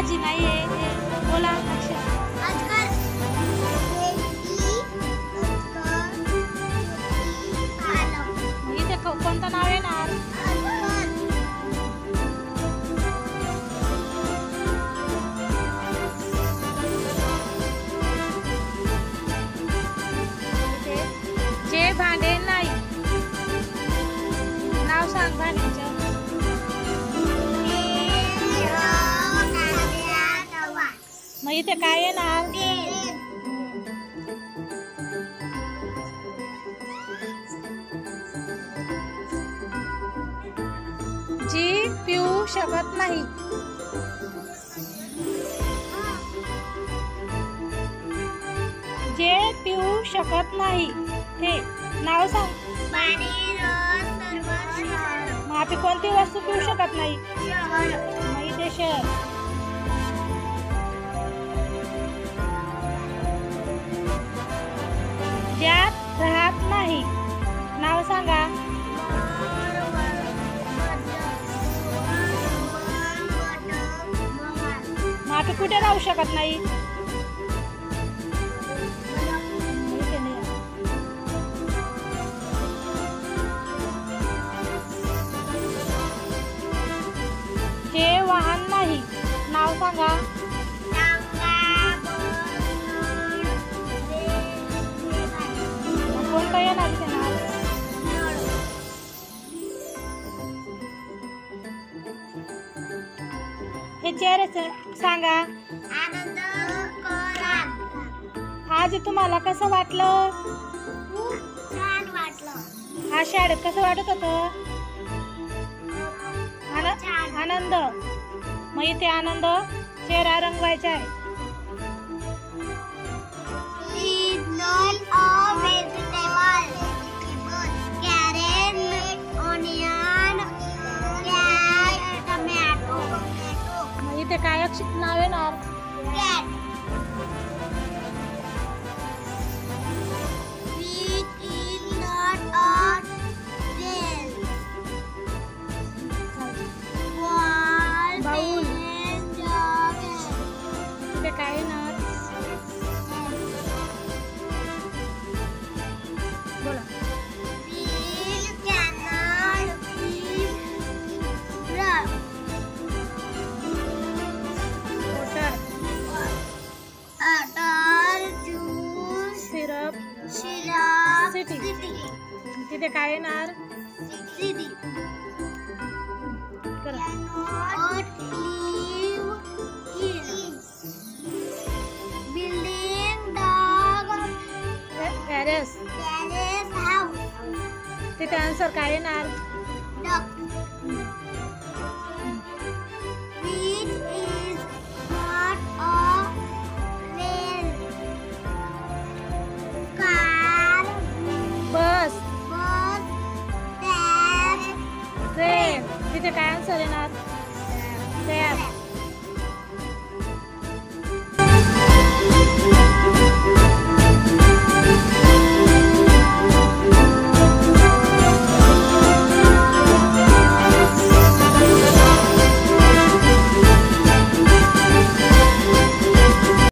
भाजी नाही आहे. बोला अक्षर. इथे कोणतं नाव येणार? जे भांडे नाही. नाव सांग भांड्याचं. मग इथे काय येणार? जी पिऊ शकत नाही. जे पिऊ शकत नाही ते नाव सांग. मग आपण कोणती वस्तू पिऊ शकत नाही? मग इथे शहर. ज्यात राहत नाही. नाव सांगा. मग आपण कुठे राहू शकत नाही? जे वाहन नाही. नाव सांगा. कोणतं येणार ते नाव? हे चेहरे सांगा. आज तुम्हाला कसं वाटलं? छान वाटलं. आज शाळेत कसं वाटत होतं? आनंद. मग इथे आनंद चेहरा रंगवायचा आहे. मग इथे काय अक्षर नाव येणार? बाऊल. इथे काय येणार? बोला. सिटी. तिथे काय येणार? पॅरिस. तिथे आन्सर काय येणार? बस. ट्रेन. तिथे काय आन्सर येणार?